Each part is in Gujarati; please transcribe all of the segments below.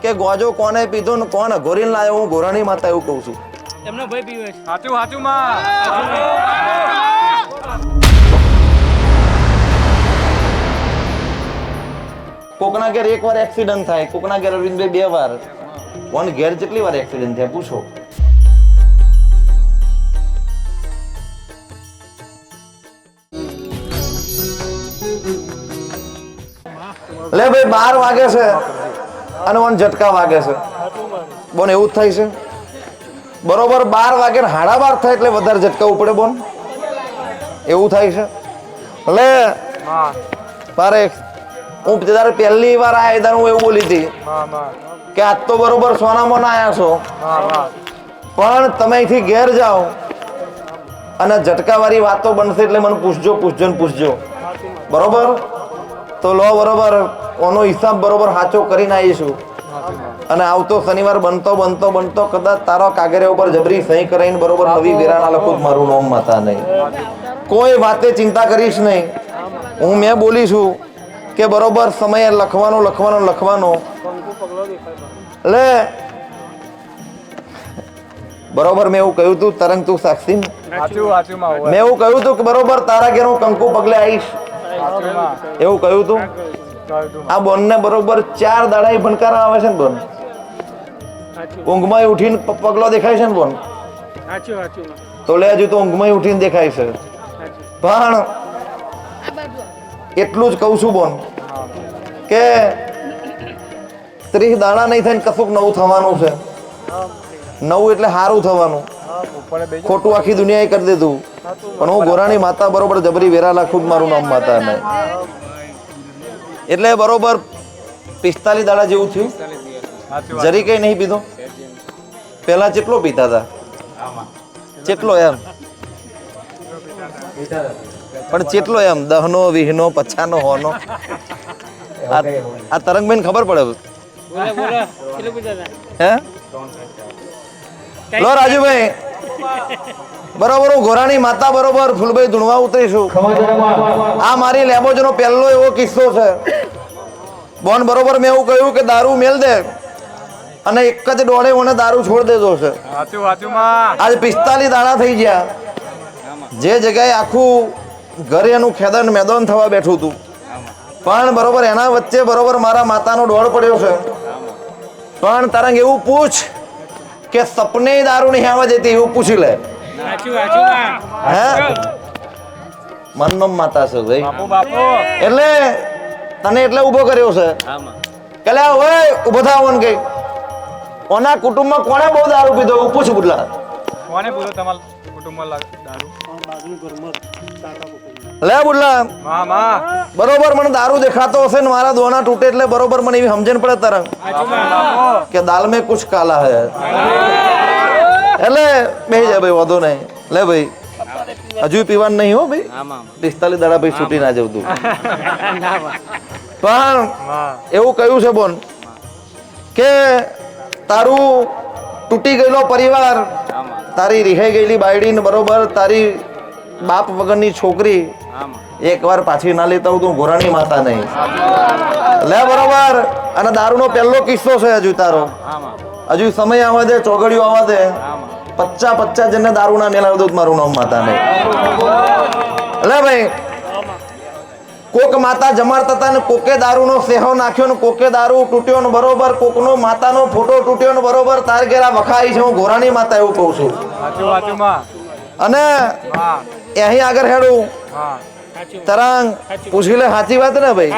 કે ગોજો કોને પીધો ને કોણ ઘોરીને લાયો? હું ઘોરાણી માતા એવું કહું છું. એમનો ભાઈ પીવે છે. સાચું સાચું માં. કોકના ઘેર એક વાર એક્સિડન્ટ થાય, કોકના ઘેર અરવિંદભાઈ 2 વાર. કોણ ઘેર કેટલી વાર એક્સિડન્ટ થયા પૂછો. લે ભાઈ 12 વાગે છે અને મને ઝટકા વાગે છે. બોન એવું જ થાય છે. બરોબર 12 વાગે ને 12:30 થાય એટલે વધારે ઝટકા ઉપડે બોન. એવું થાય છે. લે મારે હું તારે પહેલી વાર આયા ત્યારે હું એવું બોલી હતી કે આજ તો બરોબર સોનામાં ના આયા છો, પણ તમે અહીંથી ઘેર જાઓ અને ઝટકાવાળી વાતો બનશે એટલે મને પૂછજો. બરોબર તો લો બરોબર ઓનો હિસાબ બરોબર સાચો કરીને આવીશું. અને આવતો શનિવાર બનતો કદાચ તારો કાગરે ઉપર જબરી સહી કરાઈને બરોબર નવી વેરાના લખું મારું નામ માતા નહીં. કોઈ વાતે ચિંતા કરીશ નહીં. હું મેં બોલી છું કે બરોબર સમયે લખવાનો લે બરોબર. મેં એવું કહ્યું તું તરંગ, તું સાક્ષી. મેં એવું કહ્યું તું કે બરોબર તારા ઘેર હું કંકુ પગલે આવીશ, એવું કહ્યું તું. આ બોનને બરોબર 4 દાડા ભણકારા આવે છે ને બોન. ઊંઘમાં ઉઠીને પગલો દેખાય છે ને બોન. તો લે હજુ તો ઊંઘમાં ઉઠીને દેખાય છે. પણ એટલું જ કહું છું બોન કે 30 દાડા નહીં થાય ને કશુંક નવું થવાનું છે. નવું એટલે સારું થવાનું. ખોટું આખી દુનિયાએ કરી દીધું. પણ હું ઘોરાણી માતા બરોબર જબરી વેરા લાખું મારું નામ માતા નહીં. એટલે બરોબર 45 દાડા જેવું થયું. જરી કઈ નહીં પીધો. પેલા જેટલો પીતા હતા જેટલો એમ, પણ જેટલો એમ 10નો 20નો 50નો 100નો. આ તરંગબેન ખબર પડે હે? લો રાજુભાઈ બરોબર હું ઘોરાણી માતા બરોબર ફૂલભાઈ ધૂણવા ઉતરીશું. આ મારી લેબોજનો પહેલો એવો કિસ્સો છે બોન. બરોબર મેં એવું કહ્યું કે દારૂ મેલ દે અને એક જ દોડે મને દારૂ છોડ દેજો છે. આજે 45 દાડા થઈ ગયા. જે જગ્યાએ આખું ઘરે એનું ખેદન મેદાન થવા બેઠું હતું, પણ બરોબર એના વચ્ચે બરોબર મારા માતાનો દોડ પડ્યો છે. પણ તરંગ એવું પૂછ કે સપને દારૂ નહીં આવવા દેતી એવું પૂછી લે. હે મનનો માતા છે ભાઈ. એટલે તને એટલે ઉભો કર્યો છે કે લે ઓય ઉભો થાવ ને કઈ. ઓના કુટુંબમાં કોણે બહુ દારૂ પીધો એવું પૂછ બુડલા. કોને પૂછો તમારા કુટુંબમાં દારૂ? લે બુડલા બરોબર મને દારૂ દેખાતો હશે ને મારા દોના તૂટે એટલે બરોબર મને એવી સમજણ પડે તરંગ કે દાલ મેં કુછ કાલા હે. એટલે બેહી જાય ભાઈ, વાંધો નહીં. લે ભાઈ હજુ પીવાનું નહીં હો ભાઈ. 45 દાડા ભાઈ છૂટી ના જવું તું. પણ એવું કહ્યું છે બોન કે તારું તૂટી ગયેલો પરિવાર, તારી રિહાઈ ગયેલી બાયડી બરોબર તારી બાપ વગરની છોકરી એકવાર પાછી ના લેતા હું તું ઘોરાણી માતા નહીં. લે બરોબર. અને દારૂનો પહેલો કિસ્સો છે હજુ તારો. હજુ સમય આવવા દે, ચોગડિયો આવવા દે. 50 જણને દારૂ ના મેલાવી દઉં મારું નામ માતા નહીં. લે ભાઈ કોક માતા જમાડતા હતા ને કોકે દારૂનો સેહો નાખ્યો ને કોકે દારૂ તૂટ્યો ને બરોબર કોકનો માતાનો ફોટો તૂટ્યો ને બરોબર તાર ઘેરા વખાઈ છે. હું ઘોરાણી માતા એવું કહું છું. અને અહીં આગળ હેડું તરંગ પૂછી લે. સાચી વાત ને ભાઈ?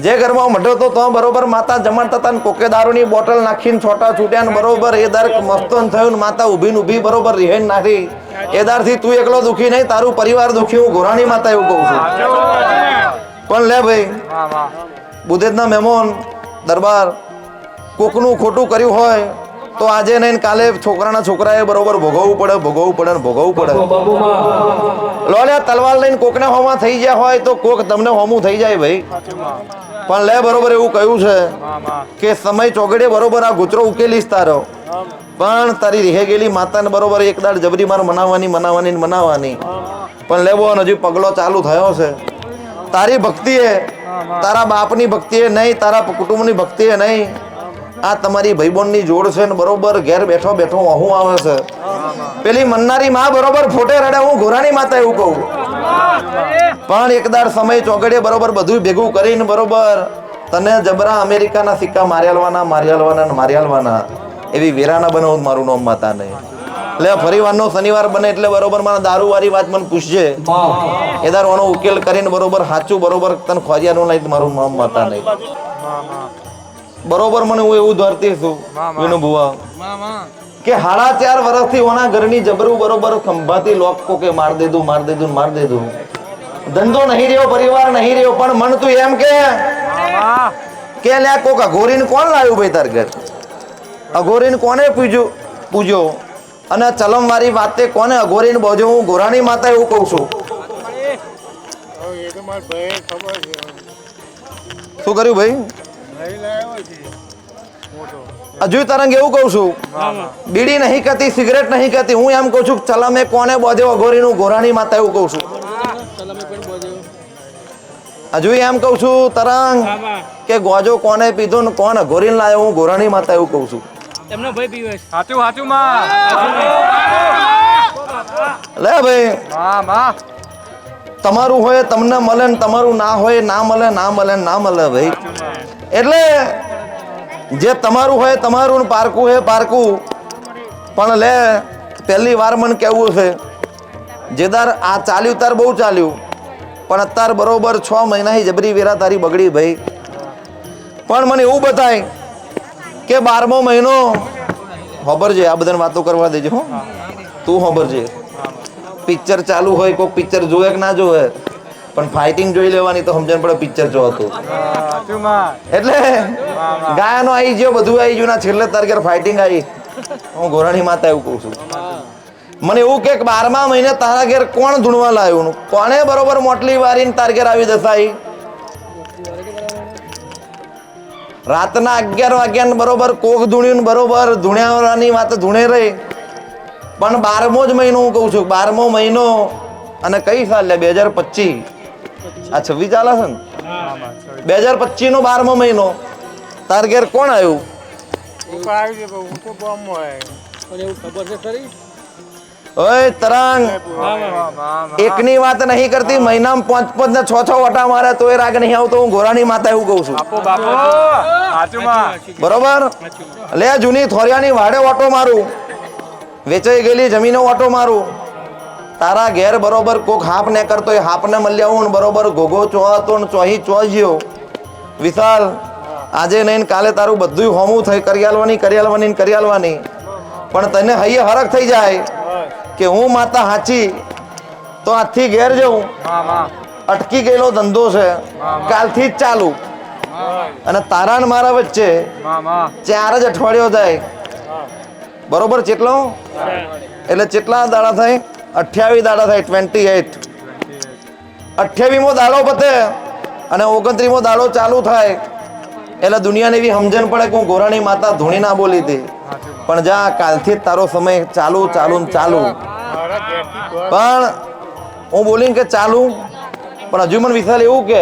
જે ઘરમાં મળ્યો તો બરોબર માતા જમાડતા હતા ને કોકે દારૂની બોટલ નાખીને છોટા છૂટ્યા ને બરોબર એ દર મસ્તન થયું ને માતા ઊભી બરોબર રિહાઈ નાખી. એ દારથી તું એકલો દુખી નહીં, તારું પરિવાર દુખી. હું ઘોરાણી માતા એવું કહું છું. પણ લે ભાઈ બુધેજના મહેમાન દરબાર કોકનું ખોટું કર્યું હોય તો આજે નહીં કાલે છોકરાએ બરોબર ભોગવવું પડે. લોલે તલવાર લઈને કોકને હોમાં થઈ ગયા હોય તો કોક તમને હોમું થઈ જાય ભાઈ. પણ લે બરોબર એવું કહ્યું છે કે સમય ચોગડે બરોબર આ ગુચરો ઉકેલીશ તારો. પણ તારી રહી ગયેલી માતાને બરોબર એક દાડ જબરી માર મનાવવાની. પણ લેવો હજુ પગલો ચાલુ થયો છે. તારી ભક્તિ એ તારા બાપની ભક્તિ એ નહીં, તારા કુટુંબની ભક્તિ એ નહીં, આ તમારી ભાઈબંધની જોડ છે ને બરોબર ઘેર બેઠો બેઠો હું આવે છે. પેલી મન્નારી માં બરોબર ફોટે રડે, હું ઘોરાણી માતા એવું કહું. પણ એકદાર સમય ચોગડે બરોબર બધું ભેગું કરીને બરોબર તને જબરા અમેરિકાના સિક્કા માર્યાલવાના એવી વેરાના બનાવું મારું નામ માતા નહીં. એટલે ફરી વારનો શનિવાર બને એટલે બરોબર મારા દારૂ વાળી વાત મને પૂછજે, એદાર ઓનો ઉકેલ કરીને બરોબર સાચું બરોબર તને ખોરિયાનું નહીં મારું નામ માતા નહીં. બરોબર મને હું એવું ધરતી છું વિનુ ભુવા કે 4.5 વર્ષથી ઓના ઘરની જબરું બરોબર ખંભાતી લોક કે માર દેધું. ધંધો નહીં રહ્યો, પરિવાર નહીં રહ્યો, પણ મન તું એમ કે લે કોક અઘોરીને કોણ લાવ્યું ભાઈ તાર ઘર? અઘોરીને કોને પૂજો અને ચલમ વાળી વાતે કોને અઘોરીને બોજો? હું ઘોરાણી માતા એવું કહું છું. શું કર્યું ભાઈ? હજુ તરંગ એવું કહું છું, બીડી નહીં કહેતી, સિગરેટ નહીં કહેતી, હું એમ કહું છું ચલમે કોને બોધ્યો અઘોરીનું? ઘોરાણી માતા એવું કહું છું. હજુ એમ કહું છું તરંગ કે ગોજો કોને પીધો ને કોણ અઘોરીને લાવ્યો? હું ઘોરાણી માતા એવું કહું છું. એમનો ભાઈ પીવે છે. સાચું માં. લે ભાઈ, માં તમારું હોય તમને મળે ને તમારું ના હોય ના મળે ભાઈ. એટલે જે તમારું હોય તમારું ને પારકું હે પારકું. પણ લે પહેલી વાર મને કેવું છે જેદાર આ ચાલ્યું તાર બહુ ચાલ્યું, પણ અત્યારે બરોબર 6 મહિનાથી જબરી વેરા તારી બગડી ભાઈ. પણ મને એવું બતાય કે 12મો મહિનો ખબરજે, આ બધાને વાતો કરવા દેજો હો. તું ખબરજે પિક્ચર ચાલુ હોય, કોઈ પિક્ચર જોવે કે ના જોવે, પણ ફાઇટિંગ જોઈ લેવાની તો સમજણ પડે પિક્ચર જો હતું. એટલે ગાયનો આવી ગયો, બધું આવી ગયું, ના છેલ્લે તાર ઘેર ફાઇટિંગ આવી. હું ઘોરાણી માતા એવું કહું છું. મને એવું કે 12મા મહિને તારા ઘેર કોણ ધૂણવા લાવ્યું? કોણે બરોબર મોટલી વારીને તાર ઘેર આવી દસાઈ? રાતના 11 વાગ્યા બરોબર કોક ધૂણ્યું બરોબર ધૂણ્યાની વાત ધૂણે રહી. પણ 12મો જ મહિનો હું કહું છું, 12મો મહિનો. અને કઈ સાલ લે? 2025. આ 26 ચાલે છે ને? 2025 નો 12મો મહિનો તાર ઘેર કોણ આવ્યું? ઓય તરંગ, એકની વાત નહીં કરતી, મહિનામાં 5 ને 6 વટા મારે તો એ રાગ નહીં આવતો. હું ઘોરાણી માતા એવું કહું છું. બરોબર? લે જૂની થોરિયાની વાડે ઓટો મારું, વેચાઈ ગયેલી જમીનો ઓટો મારું. તારા ઘેર બરોબર કોક હાપ ને કરતો એ હાપને મળી આવું બરોબર. ઘોઘો ચોહતો ને ચોહી ચોજ્યો વિશાલ. આજે નહીં કાલે તારું બધું હોમું થઈ કરિયાલવાની. પણ તને હૈયે હરખ થઈ જાય કે હું માતા હાચી તો આજથી ઘેર જઉં. અટકી ગયેલો ધંધો છે, કાલથી જ ચાલુ. અને તારા ને મારા વચ્ચે 4 જ અઠવાડિયો થાય બરોબર. કેટલો એટલે કેટલા દાડા થાય? 28 દાડા થાય. 28. 28મો દાડો પતે અને 29મો દાડો ચાલુ થાય એટલે દુનિયાને એવી સમજણ પડે કે હું ઘોરાણી માતા ધૂણી ના બોલી હતી. પણ જા કાલથી જ તારો સમય ચાલુ. પણ હું બોલીને કે ચાલુ, પણ હજુ મને વિશાલ એવું કે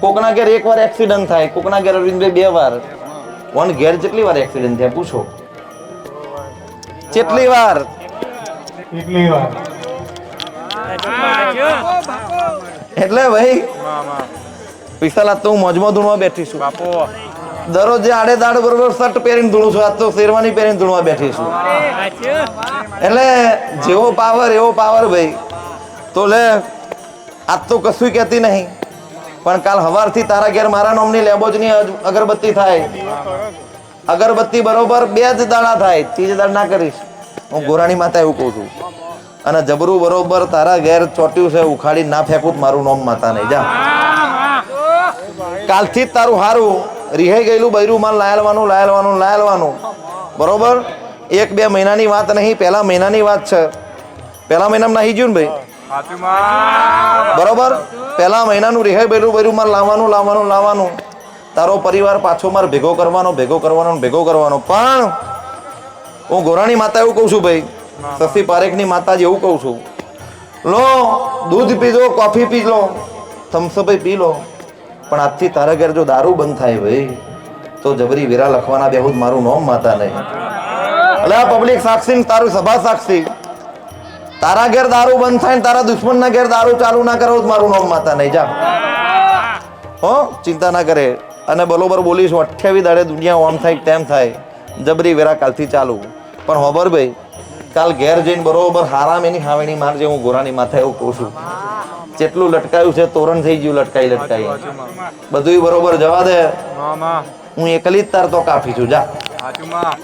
કોકના ઘેર 1 વાર એક્સિડન્ટ થાય, કોકના ઘેર અરવિંદભાઈ 2 વાર. કોણ ઘેર કેટલી વાર એક્સિડન્ટ થયા પૂછો? કેટલી વાર? એટલે ભાઈ વિશાલ આજ તો હું મોજમાં ધૂણવા બેઠી છું. દરરોજ આડે દાડ બરોબર શર્ટ પહેરીને ધૂણું છું, આજ તો શેરવાની પહેરીને ધૂણવા બેઠી છું. એટલે જેવો પાવર એવો પાવર ભાઈ. તો લે આજ તો કશું કહેતી નહીં, પણ કાલ સવારથી તારા ઘેર મારા નામની લેબોજની અગરબત્તી થાય. અગરબત્તી બરોબર 2 જ દાડા થાય, 3 દાડા ના કરીશ. હું ઘોરાણી માતા એવું કહું છું. અને જબરું બરોબર તારા ઘેર ચોટ્યું છે, ઉખાડી ના ફેંકું મારું નામ માતા નહીં. જા કાલથી જ તારું હારું રિહાઈ ગયેલું બૈરું માલ લાયેલવાનું બરોબર. 1-2 મહિનાની વાત નહીં, પહેલા મહિનાની વાત છે. પહેલા મહિનામાં નાહી ગયું ને ભાઈ બરોબર. પહેલા મહિનાનું રિહાઈ બૈરું માલ લાવવાનું. તારો પરિવાર પાછો માર ભેગો કરવાનો. પણ હું ઘોરાણી માતા એવું કહું છું ભાઈ, શશી પારેખની માતાજી એવું કહું છું. લો દૂધ પીજો, કોફી પી લો, થમ્સઅપ પી લો, પણ આજથી તારા ઘેર જો દારૂ બંધ થાય ભાઈ તો જબરી વેરા લખવાના બેહુદ મારું નોમ માતા નહીં. એટલે આ પબ્લિક સાક્ષી તારું સભા સાક્ષી, તારા ઘેર દારૂ બંધ થાય ને તારા દુશ્મનના ઘેર દારૂ ચાલુ ના કરો તો મારું નામ માતા નહીં. જા હો, ચિંતા ના કરે. અને બરોબર બોલીશું 28 દાડે દુનિયા ઓમ થાય તેમ થાય, જબરી વેરા કાલથી ચાલુ. પણ હોબર ભાઈ કાલ ઘેર જઈને બરોબર હારામ એની હાવેણી મારજે. હું ગોરાની માથે એવું કહું છું. જેટલું લટકાયું છે તોરણ થઈ ગયું લટકાઈ બધું બરોબર જવા દે. માં હું એકલી જ તાર તો કાફી છું. જા હાચું માં